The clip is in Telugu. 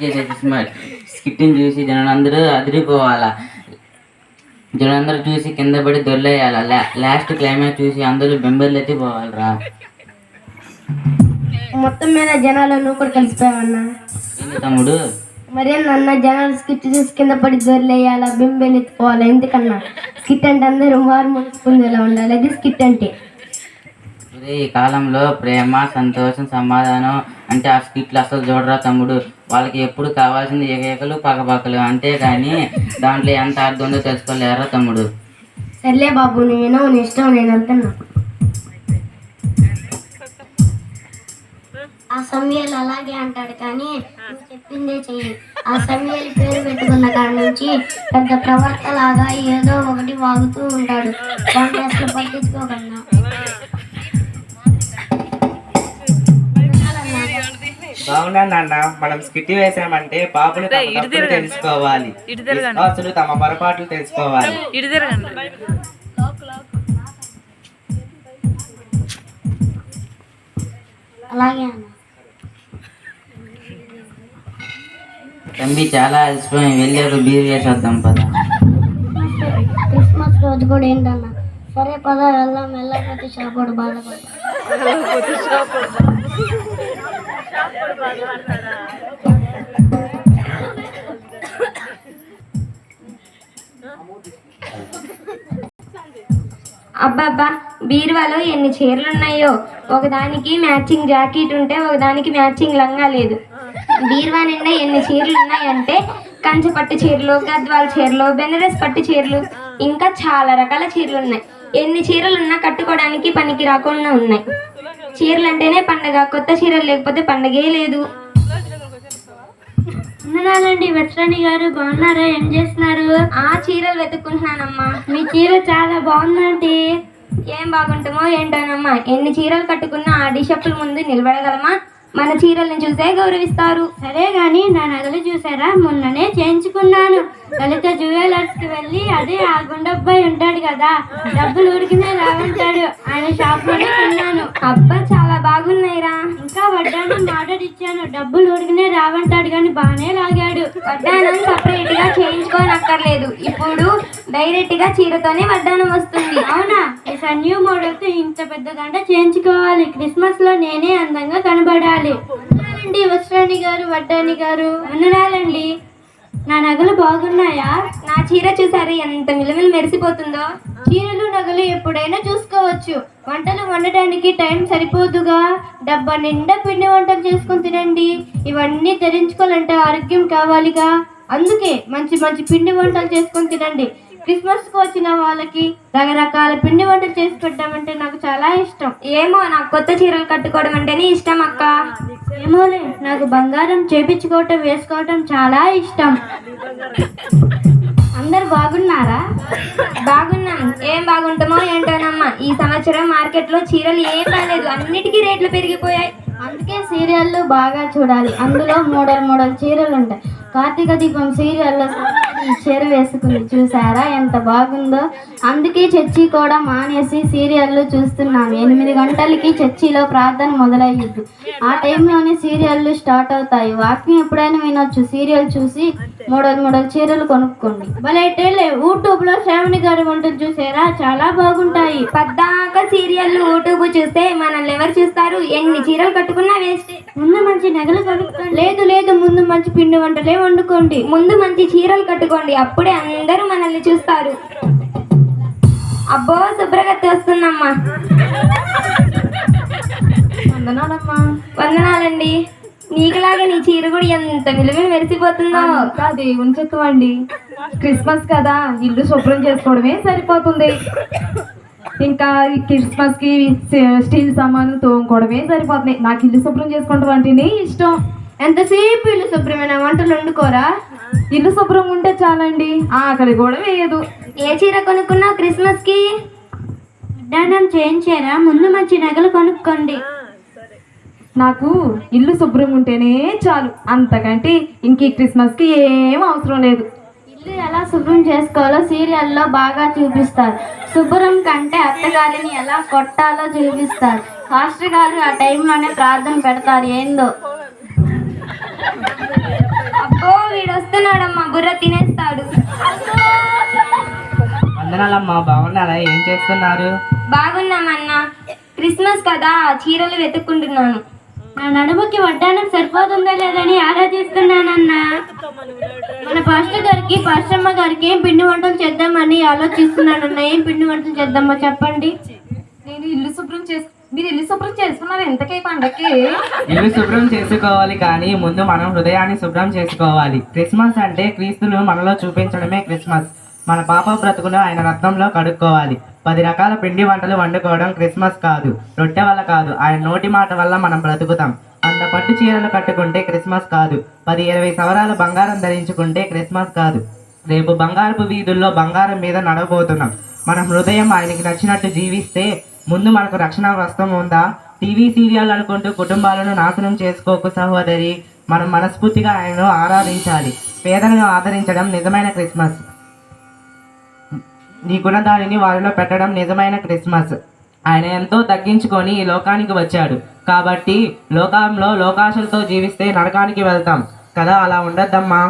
చేసేసి స్కిట్ని చూసి జనందరూ అదిరిపోవాలా, జనందరూ చూసి కింద పడి దొర్లేయాల, లాస్ట్ క్లైమాక్స్ చూసి అందరూ బెంబర్లు ఎత్తిపోవాలరా. మొత్తం మీద జనాలు నువ్వు కూడా కలిసిపోయావన్నా. ఏంటి తమ్ముడు? మరేందన్న జనాలు స్కిట్ చూసి కింద పడి దొర్లేయాలా, బెంబేలు ఎత్తుకోవాలా, ఎందుకన్నా? స్కిట్ అంటే అందరూ మారు ముసుకుందేలా ఉండాలి, అది స్కిట్ అంటే. ఈ కాలంలో ప్రేమ, సంతోషం, సమాధానం అంటే ఆ స్కిట్లు అసలు చూడరా తమ్ముడు. వాళ్ళకి ఎప్పుడు కావాల్సింది ఏకలు పక్కపక్కలు, అంతేగాని దాంట్లో ఎంత అర్థం ఉందో తెలుసుకోలేరా తమ్ముడు. సర్లే బాబు, నేను నీ ఇష్టం, నేను వెళ్తున్నా. ఆ సమయాలు అలాగే అంటాడు, కానీ నువ్వు చెప్పిందే చెయ్యి. ఆ సమయాలు పేరు పెట్టుకున్న కాడి నుంచి పెద్ద ప్రవర్త లాగా ఏదో ఒకటి వాగుతూ ఉంటాడు. దాన్ని అసలు పట్టించుకోకన్నా. బాగున్నాను అన్న. మనం స్కిట్ వేసామంటే పాపలు తెలుసుకోవాలి, అసలు తమ పొరపాట్లు తెలుసుకోవాలి. అలాగే అన్న. తమ్మి చాలా అలసిపోయి వెళ్ళి ఒక బీర్ వేసేద్దాం పద. క్రిస్మస్ రోజు కూడా ఏంటన్నా? సరే పద వెళ్దాం. వెళ్ళకపోతే షాపుడు బాధపడతాడు. అబ్బాబ్బా, బీరువాలో ఎన్ని చీరలు ఉన్నాయో. ఒకదానికి మ్యాచింగ్ జాకెట్ ఉంటే ఒకదానికి మ్యాచింగ్ లంగా లేదు. బీరువా నిండా ఎన్ని చీరలు ఉన్నాయంటే కంచె పట్టు చీరలు, గద్వాల చీరలు, బెనారస్ పట్టు చీరలు, ఇంకా చాలా రకాల చీరలు ఉన్నాయి. ఎన్ని చీరలు ఉన్నా కట్టుకోవడానికి పనికి రాకుండా ఉన్నాయి. చీరలు అంటేనే పండగ, కొత్త చీరలు లేకపోతే పండగే లేదు. ఉన్నానండి. వెట్రాణి గారు బాగున్నారా? ఏం చేస్తున్నారు? ఆ చీరలు వెతుక్కుంటున్నానమ్మా. మీ చీర చాలా బాగుందండి. ఏం బాగుంటామో ఏంటోనమ్మా, ఎన్ని చీరలు కట్టుకున్నా ఆ డిషప్పుల ముందు నిలబడగలమా? మన చీరల్ని చూసే గౌరవిస్తారు. సరే గాని నా నగలు చూసారా? మొన్ననే చేయించుకున్నాను. లలిత జ్యువెలర్స్ కి వెళ్ళి, అదే ఆ గుండబ్బాయి ఉంటాడు కదా, డబ్బులు ఊరికినే రావంటాడు, ఆయన షాప్ లోనే కొన్నాను. అబ్బా, చాలా బాగున్నాయిరా. ఇంకా వడ్డానం ఆర్డర్ ఇచ్చాను, డబ్బులు ఊరికినే రావంటాడు కానీ బాగానే లాగాడు. వడ్డానం సపరేట్ గా చేయించుకోనక్కర్లేదు, ఇప్పుడు డైరెక్ట్ గా చీరతోనే వడ్డానం వస్తుంది. అవునా? ఈసారి న్యూ మోడల్ తో ఇంత పెద్ద దండ చేయించుకోవాలి. క్రిస్మస్ లో నేనే అందంగా కనబడాలి. వస్త్రాణి గారు, వడ్డాని గారు, అన్నరాలండి. నా నగలు బాగున్నాయా? నా చీర చూసారు ఎంత మిలమిల మెరిసిపోతుందో. చీరలు నగలు ఎప్పుడైనా చూసుకోవచ్చు, వంటలు వండటానికి టైం సరిపోదుగా. డబ్బా నిండా పిండి వంటలు చేసుకుని తినండి. ఇవన్నీ ధరించుకోవాలంటే ఆరోగ్యం కావాలిగా, అందుకే మంచి మంచి పిండి వంటలు చేసుకొని తినండి. క్రిస్మస్ కు వచ్చిన వాళ్ళకి రకరకాల పిండి వంటలు చేసి పెట్టామంటే నాకు చాలా ఇష్టం. ఏమో, నాకు కొత్త చీరలు కట్టుకోవడం అంటేనే ఇష్టం అక్క. ఏమోలే, నాకు బంగారం చేపించుకోవటం, వేసుకోవటం చాలా ఇష్టం. అందరు బాగున్నారా? బాగున్నాం. ఏం బాగుంటామో ఏంటోనమ్మా, ఈ సంవత్సరం మార్కెట్లో చీరలు ఏం బాలేదు, అన్నిటికీ రేట్లు పెరిగిపోయాయి. అందుకే సీరియళ్ళు బాగా చూడాలి, అందులో మోడల్ చీరలు ఉంటాయి. కార్తీక దీపం సీరియల్లో చీర వేసుకుంది చూసారా, ఎంత బాగుందో. అందుకే చర్చి కూడా మానేసి సీరియళ్ళు చూస్తున్నాం. 8 గంటలకి చర్చిలో ప్రార్థన మొదలయ్యిద్ది. ఆ టైంలోనే సీరియళ్ళు స్టార్ట్ అవుతాయి. వాక్యం ఎప్పుడైనా వినొచ్చు. సీరియల్ చూసి మోడల్ చీరలు కొనుక్కోండి. భలైతే యూట్యూబ్ లో శ్రావణి గారి వంటలు చూసారా, చాలా బాగుంటాయి. పద్దాక సీరియల్ యూట్యూబ్ చూస్తే మనల్ని ఎవరు చూస్తారు? ఎన్ని చీరలు కట్టుకున్నా వేస్ట్. ముందు మంచి నగలు కట్టుకోండి. లేదు, ముందు మంచి పిండి వంటలే వండుకోండి. ముందు మంచి చీరలు కట్టుకోండి, అప్పుడే అందరూ మనల్ని చూస్తారు. అబ్బో, శుభ్రగతి వస్తుందమ్మా. వందనాలమ్మా. వందనాలండి. నీకులాగా నీ చీర కూడా ఎంత విలువ మెరిసిపోతుందో. దేవుని చెత్తమండి, క్రిస్మస్ కదా, ఇల్లు శుభ్రం చేసుకోవడమే సరిపోతుంది. ఇంకా క్రిస్మస్ కి స్టీల్ సామాను తోముకోవడమే సరిపోతుంది. నాకు ఇల్లు శుభ్రం చేసుకోవడం అంటేనే ఇష్టం. ఎంతసేపు ఇల్లు శుభ్రమైన వంటలు వండుకోరా? ఇల్లు శుభ్రంగా ఉంటే చాలండి, ఆకలి కూడా వేయదు. ఏ చీర కొనుక్కున్నావు క్రిస్మస్ కి? వడ్డానం చేయించారా? ముందు మంచి నగలు కొనుక్కోండి. నాకు ఇల్లు శుభ్రంగా ఉంటేనే చాలు, అంతకంటే ఇంక క్రిస్మస్ కి ఏం అవసరం లేదు. ఇల్లు ఎలా శుభ్రం చేసుకోవాలో సీరియల్లో బాగా చూపిస్తారు. శుభ్రం కంటే అత్తగారిని ఎలా కొట్టాలో చూపిస్తారు. పాస్టర్ గారు ఆ టైంలోనే ప్రార్థన పెడతారు. ఏందో చేస్తున్నాడమ్మా, బుర్ర తినేస్తాడు. వందనాలమ్మా, బాగున్నారా? ఏం చేస్తున్నారు? బాగున్నామన్నా. క్రిస్మస్ కదా, చీరలు వెతుక్కుంటున్నాను. నా నడుముకి వడ్డానం సరిపోతుందా లేదని ఆలోచిస్తున్నానన్నా. మన పాస్టర్ గారికి, పాస్టమ్మ గారికి ఏం పిండి వంటలు చేద్దామని ఆలోచిస్తున్నానన్నా. ఏం పిండి వంటలు చేద్దామో చెప్పండి. నేను మీరు ఇల్లు శుభ్రం చేసుకున్నారు ఎంతకై పండక్కి? ఇల్లు శుభ్రం చేసుకోవాలి, కానీ ముందు మనం హృదయాన్ని శుభ్రం చేసుకోవాలి. క్రిస్మస్ అంటే క్రీస్తును మనలో చూపించడమే క్రిస్మస్. మన పాప బ్రతుకును ఆయన రక్తంలో కడుక్కోవాలి. 10 రకాల పిండి వంటలు వండుకోవడం క్రిస్మస్ కాదు. రొట్టె వల్ల కాదు, ఆయన నోటి మాట వల్ల మనం బ్రతుకుతాం. అంత పట్టు చీరలు కట్టుకుంటే క్రిస్మస్ కాదు. 10-20 సవరాలు బంగారం ధరించుకుంటే క్రిస్మస్ కాదు. రేపు బంగారపు వీధుల్లో బంగారం మీద నడవబోతున్నాం. మన హృదయం ఆయనకి నచ్చినట్టు జీవిస్తే ముందు మనకు రక్షణ వస్త్రం ఉందా? టీవీ సీరియల్ అనుకుంటూ కుటుంబాలను నాశనం చేసుకోకు సహోదరి. మనం మనస్ఫూర్తిగా ఆయనను ఆరాధించాలి. పేదలను ఆదరించడం నిజమైన క్రిస్మస్. నీ గుణదానిని వారిలో పెట్టడం నిజమైన క్రిస్మస్. ఆయన ఎంతో తగ్గించుకొని ఈ లోకానికి వచ్చాడు. కాబట్టి లోకంలో లోకాశలతో జీవిస్తే నరకానికి వెళ్తాం కదా, అలా ఉండద్దమ్మా.